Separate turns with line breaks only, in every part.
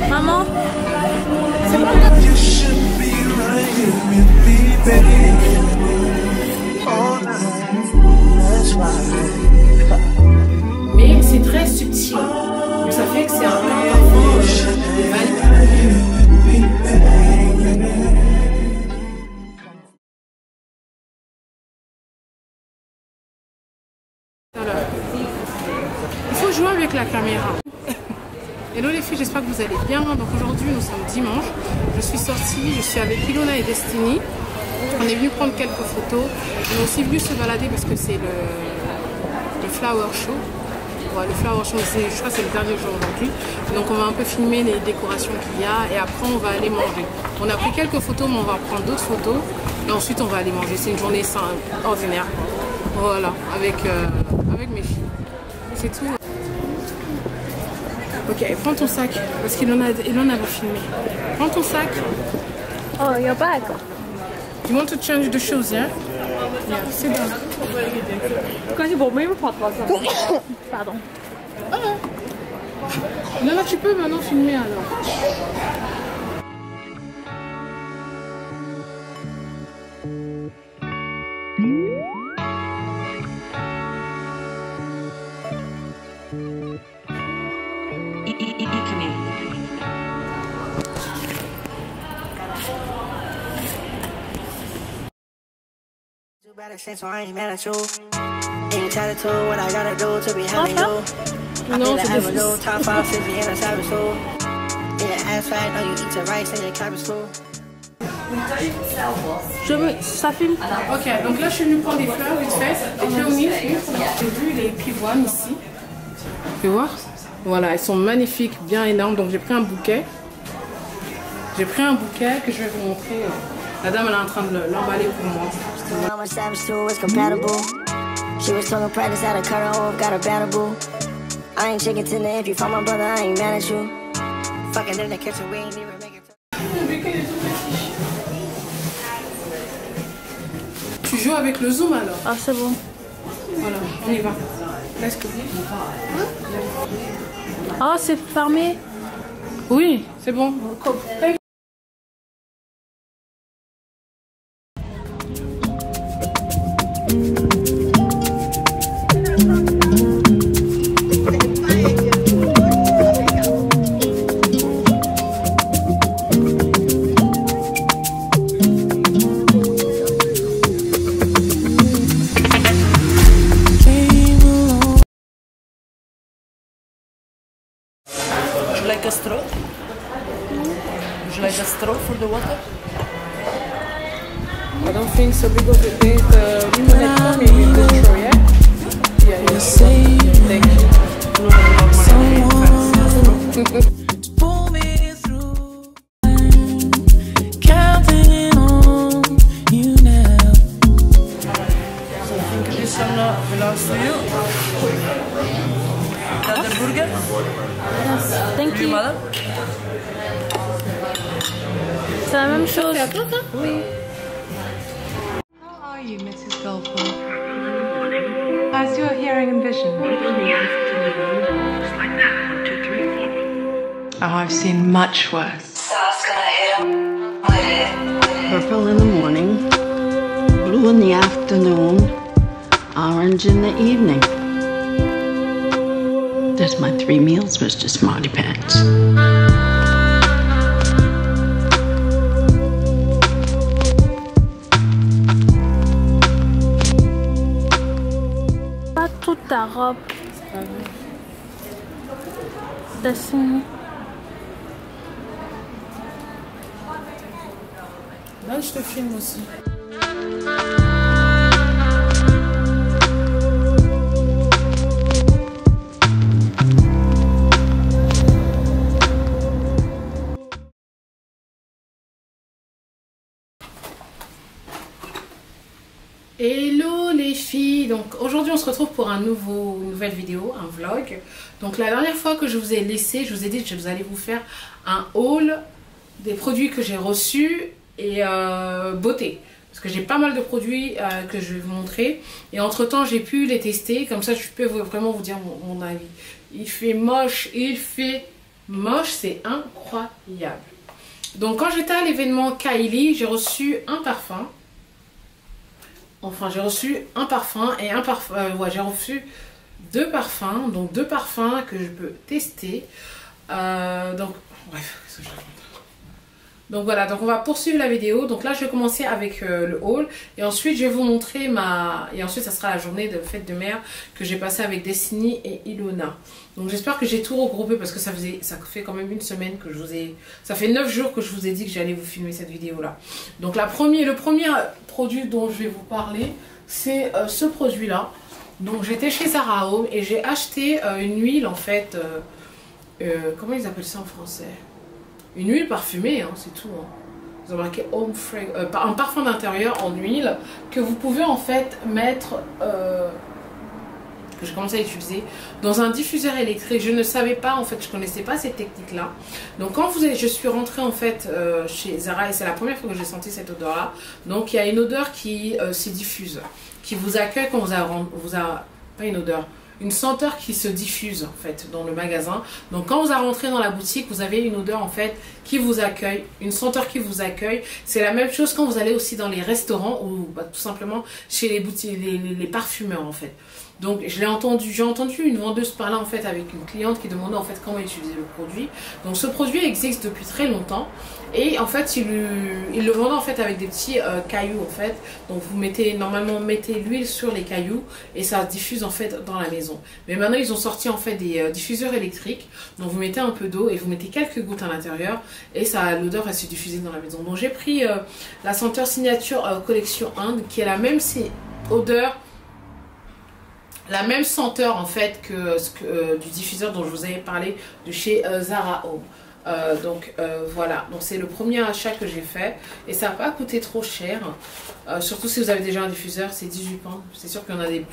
Maman,
c'est bon. Mais c'est très subtil. Donc ça fait que c'est un peu parfum il faut jouer avec la caméra. Hello les filles, j'espère que vous allez bien. Donc aujourd'hui nous sommes dimanche. Je suis sortie, je suis avec Ilona et Destiny. On est venu prendre quelques photos. On est aussi venu se balader parce que c'est le flower show. Ouais, le flower show, je crois que c'est le dernier jour aujourd'hui. Donc on va un peu filmer les décorations qu'il y a et après on va aller manger. On a pris quelques photos mais on va prendre d'autres photos et ensuite on va aller manger. C'est une journée ordinaire. Voilà, avec mes filles. C'est tout. Ok, prends ton sac parce qu'Ilona va filmer. Prends ton sac.
oh, your bag.
You want to change the shoes, yeah? Yeah, sit down.
Pardon.
Non, tu peux maintenant filmer alors.
Since I ain't mad at you. Ain't tied to what I gotta do to be having you. I feel like I have a new top 5 since we in a savage school. Yeah, ass fat, know you eat your rice and your cabbage too.
Ça filme.
Ok, donc là je suis venue prendre des fleurs vite fait. Des pléonies. J'ai vu les pivoines ici. Tu peux voir? Voilà, elles sont magnifiques, bien énormes. Donc j'ai pris un bouquet. J'ai pris un bouquet que je vais vous montrer. La dame elle est en train de l'emballer pour moi.
I'm a savage too, it's compatible. She was talking practice out of cut her off, got a battle boo. I ain't chicken tender, if you find my brother, I ain't mad at you. Fucking in the kitchen, we ain't even making.
Tu joues avec le zoom alors?
Ah, c'est bon.
Voilà, on y va. Let's go.
Oh, c'est fermé.
Oui, c'est bon.
Like a straw? Would you like a straw for the water?
I don't think so because there's the lemonade coming in the straw, yeah? Yeah, yes. Thank you.
Pull me through, counting on you now.
So I think this one belongs to you. That's the burger?
Yes, thank
Oui,
you.
madame.
C'est la même chose.
C'est à toi ça?
Oui.
How are you, Mrs. Goldberg? How's your hearing and vision? Oh, I've seen much worse.
Purple in the morning, blue in the afternoon, orange in the evening. That's my 3 meals, Mr. Smarty Pants.
Pas toute ta robe. Dessine.
Là, je te filme aussi. Hello les filles, donc aujourd'hui on se retrouve pour une nouvelle vidéo, un vlog. Donc la dernière fois que je vous ai laissé, je vous ai dit que vous allez vous faire un haul des produits que j'ai reçus et beauté. Parce que j'ai pas mal de produits que je vais vous montrer. Et entre temps j'ai pu les tester, comme ça je peux vraiment vous dire mon avis. Il fait moche, il fait moche, c'est incroyable. Donc quand j'étais à l'événement Kylie, j'ai reçu un parfum. Enfin, j'ai reçu un parfum et un parfum. Ouais, j'ai reçu 2 parfums. Donc 2 parfums que je peux tester. Donc, bref, qu'est-ce que je raconte ? Donc voilà, donc on va poursuivre la vidéo. Donc là, je vais commencer avec le haul. Et ensuite, je vais vous montrer ma... Et ensuite, ça sera la journée de fête de mère que j'ai passée avec Destiny et Ilona. Donc j'espère que j'ai tout regroupé parce que ça fait quand même une semaine que je vous ai... Ça fait 9 jours que je vous ai dit que j'allais vous filmer cette vidéo-là. Donc le premier produit dont je vais vous parler, c'est ce produit-là. Donc j'étais chez Zara Home et j'ai acheté une huile en fait... comment ils appellent ça en français? Une huile parfumée, hein, c'est tout. Hein. Ils ont marqué Home Fragrance, un parfum d'intérieur en huile que vous pouvez en fait mettre, que j'ai commencé à utiliser dans un diffuseur électrique. Je ne savais pas, en fait, je connaissais pas cette technique-là. Donc quand je suis rentrée en fait chez Zara et c'est la première fois que j'ai senti cette odeur-là. Donc il y a une odeur qui s'y diffuse, qui vous accueille quand pas une odeur. Une senteur qui se diffuse en fait dans le magasin. Donc quand vous rentrez dans la boutique, vous avez une odeur en fait qui vous accueille, une senteur qui vous accueille. C'est la même chose quand vous allez aussi dans les restaurants ou tout simplement chez les boutiques, les parfumeurs en fait. Donc j'ai entendu une vendeuse parler en fait avec une cliente qui demandait en fait comment utiliser le produit. Donc ce produit existe depuis très longtemps et en fait il le vendait en fait avec des petits cailloux en fait. Donc vous mettez l'huile sur les cailloux et ça diffuse en fait dans la maison. Mais maintenant ils ont sorti en fait des diffuseurs électriques. Donc vous mettez un peu d'eau et vous mettez quelques gouttes à l'intérieur et l'odeur va se diffuser dans la maison. Donc j'ai pris la senteur signature collection Inde qui est la même odeur. La même senteur en fait que du diffuseur dont je vous avais parlé de chez Zara Home. Voilà, donc c'est le premier achat que j'ai fait et ça n'a pas coûté trop cher. Surtout si vous avez déjà un diffuseur, c'est 18 pounds. C'est sûr qu'il y en a des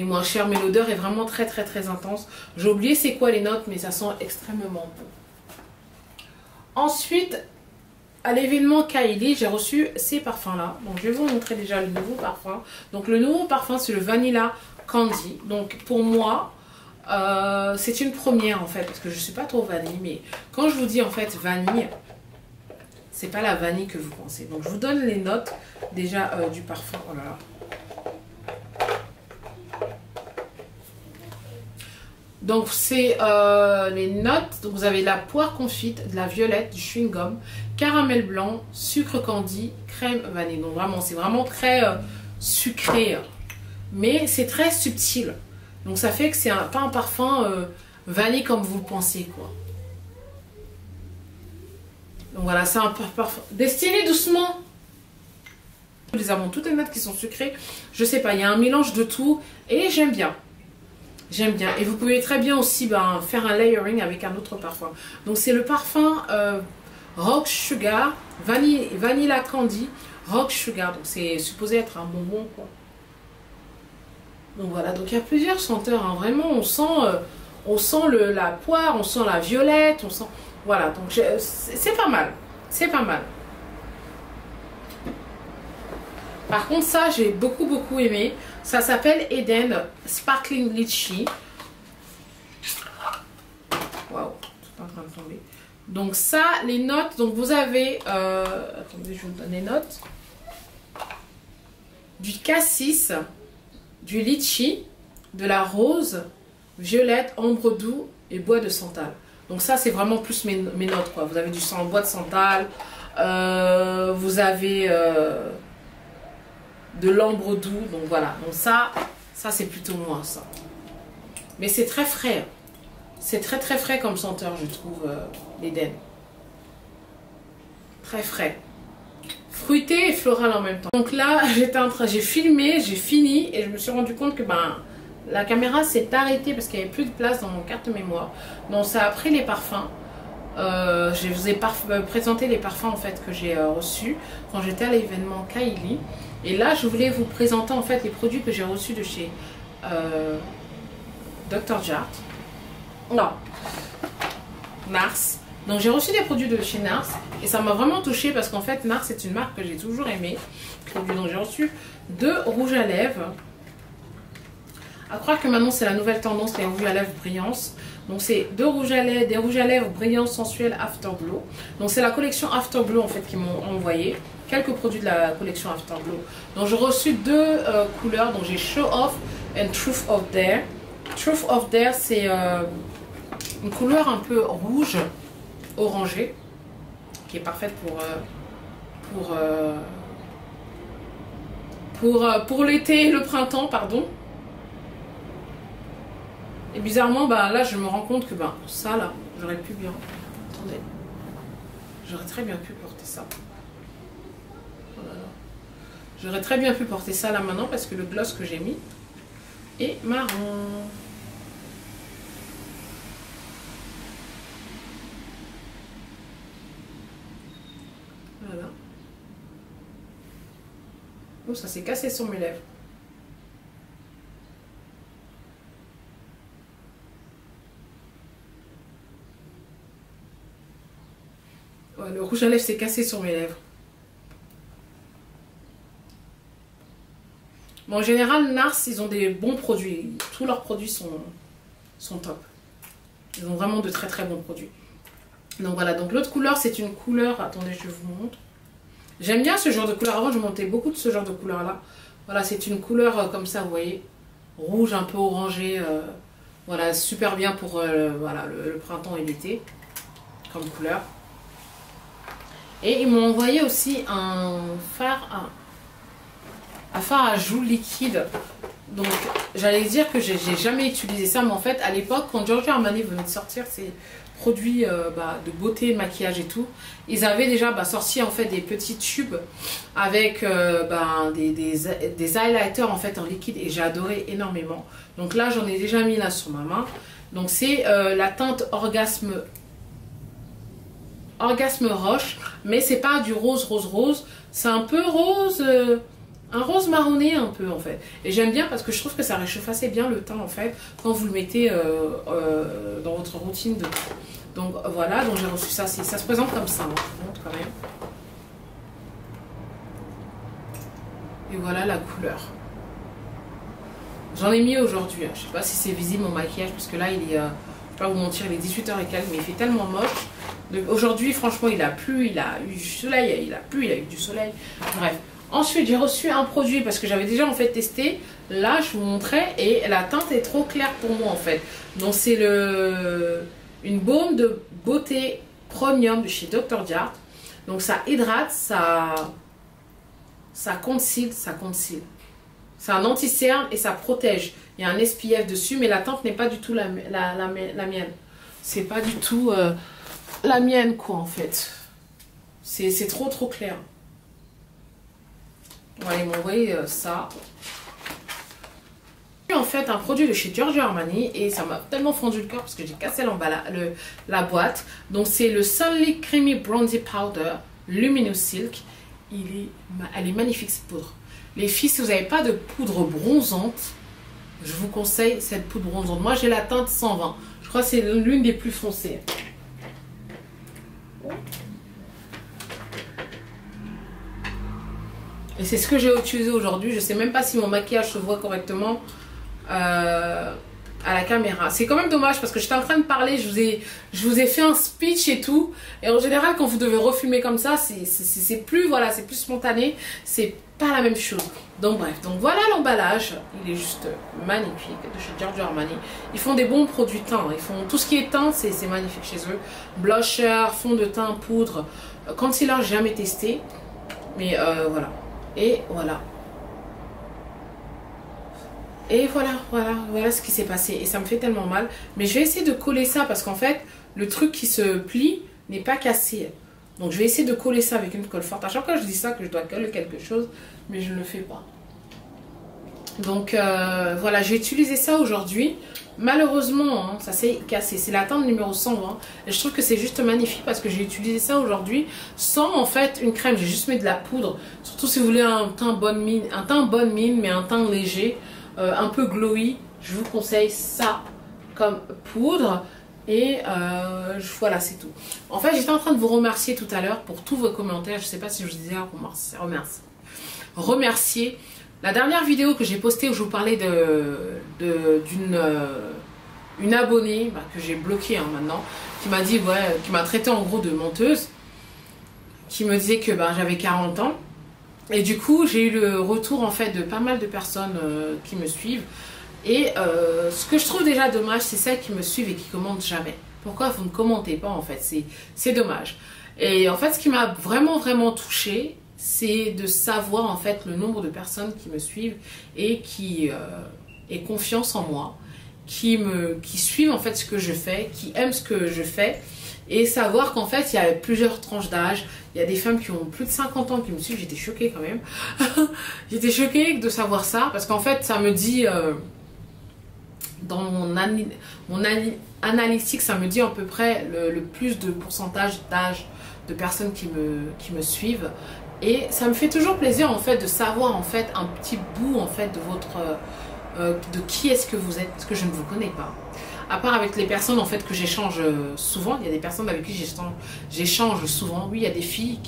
moins chers, mais l'odeur est vraiment très très très intense. J'ai oublié c'est quoi les notes, mais ça sent extrêmement bon. Ensuite, à l'événement Kylie, j'ai reçu ces parfums là. Donc je vais vous montrer déjà le nouveau parfum. Donc le nouveau parfum c'est le Vanilla Candy. Donc pour moi c'est une première en fait parce que je suis pas trop vanille, mais quand je vous dis en fait vanille, c'est pas la vanille que vous pensez. Donc je vous donne les notes déjà du parfum. Oh là là. Donc c'est les notes. Donc vous avez la poire confite, de la violette, du chewing-gum, caramel blanc, sucre candy, crème vanille. Donc vraiment c'est vraiment très sucré. Mais c'est très subtil. Donc ça fait que c'est pas un parfum vanille comme vous le pensez quoi. Donc voilà, c'est un parfum. Destiné doucement. Nous avons toutes les notes qui sont sucrées. Je sais pas, il y a un mélange de tout. Et j'aime bien. J'aime bien. Et vous pouvez très bien aussi faire un layering avec un autre parfum. Donc c'est le parfum Rock Sugar, Vanilla Candy, Rock Sugar. Donc c'est supposé être un bonbon quoi. Donc voilà, donc il y a plusieurs senteurs, hein. Vraiment on sent la poire, on sent la violette, on sent... Voilà, donc c'est pas mal, c'est pas mal. Par contre ça j'ai beaucoup aimé, ça s'appelle Eden Sparkling Lychee. Waouh, tout est en train de tomber. Donc ça, les notes, donc vous avez, attendez je vous donne les notes. Du cassis, du litchi, de la rose, violette, ambre doux et bois de santal. Donc ça c'est vraiment plus mes notes quoi. Vous avez du bois de santal, vous avez de l'ambre doux, donc voilà. Donc ça c'est plutôt moi ça. Mais c'est très frais. C'est très frais comme senteur je trouve l'Eden. Très frais. Fruité et floral en même temps. Donc là, j'ai filmé, j'ai fini et je me suis rendu compte que la caméra s'est arrêtée parce qu'il n'y avait plus de place dans mon carte mémoire. Donc ça a pris les parfums. Je vous ai présenté les parfums en fait que j'ai reçus quand j'étais à l'événement Kylie. Et là, je voulais vous présenter en fait les produits que j'ai reçus de chez Dr. Jart. Non, Nars. Donc j'ai reçu des produits de chez Nars et ça m'a vraiment touchée parce qu'en fait Nars c'est une marque que j'ai toujours aimée. Donc j'ai reçu 2 rouges à lèvres. À croire que maintenant c'est la nouvelle tendance les rouges à lèvres brillance. Donc c'est des rouges à lèvres brillants, sensuels, Afterglow. Donc c'est la collection Afterglow en fait qu'ils m'ont envoyé. Quelques produits de la collection Afterglow. Donc j'ai reçu deux couleurs. Donc j'ai Show Off and Truth of Dare. Truth of Dare, c'est une couleur un peu rouge, orangée, qui est parfaite pour l'été et le printemps, pardon. Et bizarrement, bah, là, je me rends compte que ça, là, j'aurais pu bien... Attendez. J'aurais très bien pu porter ça. Voilà. J'aurais très bien pu porter ça là maintenant parce que le gloss que j'ai mis est marron. Voilà. Oh, ça s'est cassé sur mes lèvres. Ouais, le rouge à lèvres s'est cassé sur mes lèvres. Bon, en général, Nars, ils ont des bons produits. Tous leurs produits sont top. Ils ont vraiment de très très bons produits. Donc voilà, donc l'autre couleur, c'est une couleur... Attendez, je vous montre. J'aime bien ce genre de couleur. Avant, je montais beaucoup de ce genre de couleur-là. Voilà, c'est une couleur comme ça, vous voyez. Rouge, un peu orangé. Voilà, super bien pour voilà, le printemps et l'été. Comme couleur. Et ils m'ont envoyé aussi un fard à joues liquide. Donc, j'allais dire que j'ai jamais utilisé ça. Mais en fait, à l'époque, quand Giorgio Armani venait de sortir ses produits de beauté, maquillage et tout, ils avaient déjà sorti en fait des petits tubes avec des highlighters en fait en liquide. Et j'ai adoré énormément. Donc là, j'en ai déjà mis là sur ma main. Donc c'est la teinte Orgasme Roche, mais c'est pas du rose, c'est un peu rose, un rose marronné un peu en fait. Et j'aime bien parce que je trouve que ça réchauffe assez bien le teint en fait, quand vous le mettez dans votre routine de... Donc voilà, donc j'ai reçu ça, ça se présente comme ça, hein, je vous montre quand même. Et voilà la couleur. J'en ai mis aujourd'hui, je sais pas si c'est visible mon maquillage, parce que là il est, je vais pas vous mentir, il est 18h et quelques, mais il fait tellement moche. Aujourd'hui, franchement, il a plu, il a eu du soleil, il a plu, il a eu du soleil. Bref. Ensuite, j'ai reçu un produit parce que j'avais déjà en fait testé. Là, je vous montrais et la teinte est trop claire pour moi en fait. Donc, c'est une baume de beauté premium de chez Dr. Jart. Donc, ça hydrate, ça conceal. C'est un anti-cerne et ça protège. Il y a un SPF dessus, mais la teinte n'est pas du tout la mienne. C'est pas du tout... la mienne quoi en fait. C'est trop clair. Bon, allez m'envoyer ça. En fait un produit de chez Giorgio Armani et ça m'a tellement fendu le cœur parce que j'ai cassé la boîte. Donc c'est le Sunlight Creamy Bronzy Powder Luminous Silk. Elle est magnifique cette poudre. Les filles, si vous n'avez pas de poudre bronzante, je vous conseille cette poudre bronzante. Moi j'ai la teinte 120. Je crois que c'est l'une des plus foncées. Et c'est ce que j'ai utilisé aujourd'hui. Je sais même pas si mon maquillage se voit correctement à la caméra. C'est quand même dommage parce que j'étais en train de parler, je vous ai fait un speech et tout. Et en général, quand vous devez refilmer comme ça, c'est plus, voilà, c'est plus spontané. C'est pas la même chose. Donc bref, donc voilà l'emballage. Il est juste magnifique de chez Giorgio Armani. Ils font des bons produits teint. Ils font tout ce qui est teint, c'est magnifique chez eux. Blusher, fond de teint, poudre. Concealer, j'ai jamais testé. Mais voilà. Et voilà. Et voilà ce qui s'est passé. Et ça me fait tellement mal. Mais je vais essayer de coller ça parce qu'en fait, le truc qui se plie n'est pas cassé. Donc je vais essayer de coller ça avec une colle forte. À chaque fois je dis ça que je dois coller quelque chose, mais je ne le fais pas. Donc voilà, j'ai utilisé ça aujourd'hui. Malheureusement, hein, ça s'est cassé. C'est la teinte numéro 120. Et je trouve que c'est juste magnifique parce que j'ai utilisé ça aujourd'hui sans en fait une crème. J'ai juste mis de la poudre. Surtout si vous voulez un teint bonne mine, mais un teint léger, un peu glowy. Je vous conseille ça comme poudre. Et voilà, c'est tout. En fait, j'étais en train de vous remercier tout à l'heure pour tous vos commentaires. Je ne sais pas si je vous disais remercier. La dernière vidéo que j'ai postée où je vous parlais une abonnée que j'ai bloquée maintenant, qui m'a dit, ouais, qui m'a traité en gros de menteuse, qui me disait que j'avais 40 ans. Et du coup, j'ai eu le retour en fait de pas mal de personnes qui me suivent. Et ce que je trouve déjà dommage, c'est celles qui me suivent et qui commentent jamais. Pourquoi vous ne commentez pas en fait? C'est dommage. Et en fait, ce qui m'a vraiment touchée, c'est de savoir en fait le nombre de personnes qui me suivent et qui aient confiance en moi, qui suivent en fait ce que je fais, qui aiment ce que je fais. Et savoir qu'en fait, il y a plusieurs tranches d'âge. Il y a des femmes qui ont plus de 50 ans qui me suivent. J'étais choquée quand même. J'étais choquée de savoir ça. Parce qu'en fait, ça me dit... dans mon analytique, ça me dit à peu près le plus de pourcentage d'âge de personnes qui me suivent. Et ça me fait toujours plaisir en fait de savoir en fait un petit bout en fait de votre... de qui est-ce que vous êtes. Parce que je ne vous connais pas. À part avec les personnes en fait que j'échange souvent, il y a des personnes avec qui j'échange souvent. Oui, il y a des filles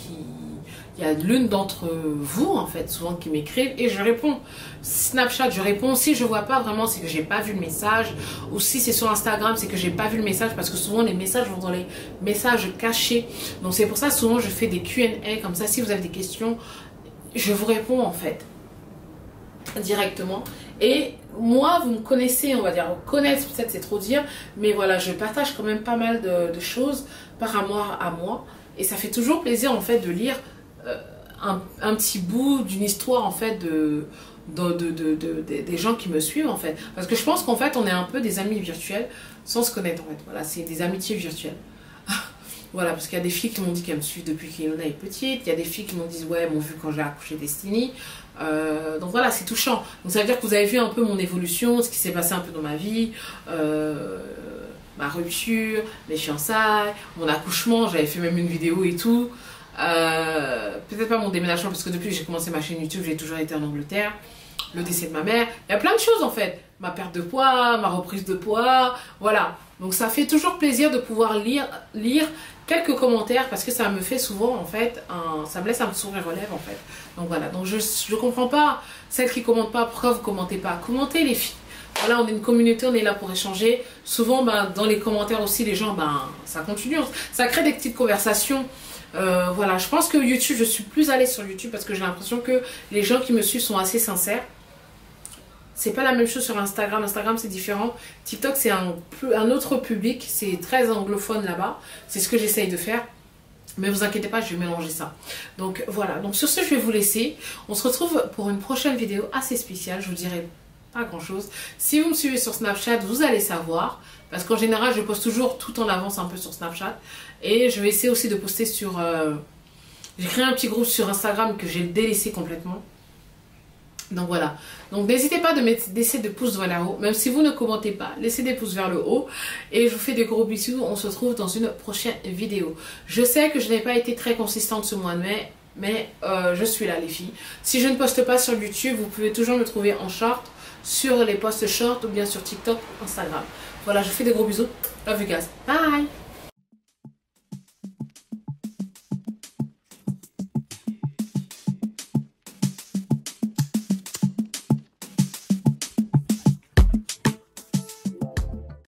il y a l'une d'entre vous en fait souvent qui m'écrivent et je réponds. Snapchat, je réponds. Si je vois pas vraiment, c'est que j'ai pas vu le message. Ou si c'est sur Instagram, c'est que j'ai pas vu le message parce que souvent les messages vont dans les messages cachés. Donc c'est pour ça souvent je fais des Q&A comme ça. Si vous avez des questions, je vous réponds en fait directement. Et moi, vous me connaissez, on va dire, connaître peut-être c'est trop dire, mais voilà, je partage quand même pas mal de choses par rapport à moi. Et ça fait toujours plaisir en fait de lire un petit bout d'une histoire en fait des gens qui me suivent en fait. Parce que je pense qu'en fait on est un peu des amis virtuels sans se connaître en fait. Voilà, c'est des amitiés virtuelles. Voilà, parce qu'il y a des filles qui m'ont dit qu'elles me suivent depuis qu'Ilona est petite. Il y a des filles qui m'ont dit ouais, m'ont vu quand j'ai accouché Destiny. Donc voilà, c'est touchant. Donc ça veut dire que vous avez vu un peu mon évolution, ce qui s'est passé un peu dans ma vie, ma rupture, mes fiançailles, mon accouchement. J'avais fait même une vidéo et tout. Peut-être pas mon déménagement parce que depuis que j'ai commencé ma chaîne YouTube, j'ai toujours été en Angleterre. Le décès de ma mère, il y a plein de choses en fait. Ma perte de poids, ma reprise de poids, voilà. Donc ça fait toujours plaisir de pouvoir lire quelques commentaires parce que ça me fait souvent en fait, ça me laisse un sourire aux lèvres en fait. Donc voilà, donc je comprends pas celles qui commentent pas, pourquoi vous commentez pas? Commentez les filles. Voilà, on est une communauté, on est là pour échanger. Souvent dans les commentaires aussi les gens, ça continue, ça crée des petites conversations. Voilà, je pense que YouTube, je suis plus à l'aise sur YouTube parce que j'ai l'impression que les gens qui me suivent sont assez sincères. C'est pas la même chose sur Instagram. Instagram c'est différent. TikTok c'est un autre public, c'est très anglophone là-bas. C'est ce que j'essaye de faire. Mais vous inquiétez pas, je vais mélanger ça. Donc voilà, donc sur ce je vais vous laisser. On se retrouve pour une prochaine vidéo assez spéciale. Je vous dirai pas grand chose. Si vous me suivez sur Snapchat, vous allez savoir. Parce qu'en général je poste toujours tout en avance un peu sur Snapchat. Et je vais essayer aussi de poster sur... j'ai créé un petit groupe sur Instagram que j'ai délaissé complètement. Donc voilà, donc n'hésitez pas de laisser des pouces vers le haut, même si vous ne commentez pas, laissez des pouces vers le haut et je vous fais des gros bisous, on se retrouve dans une prochaine vidéo. Je sais que je n'ai pas été très consistante ce mois de mai, mais je suis là les filles. Si je ne poste pas sur YouTube, vous pouvez toujours me trouver en short, sur les posts short ou bien sur TikTok, Instagram. Voilà, je vous fais des gros bisous, love you guys, bye.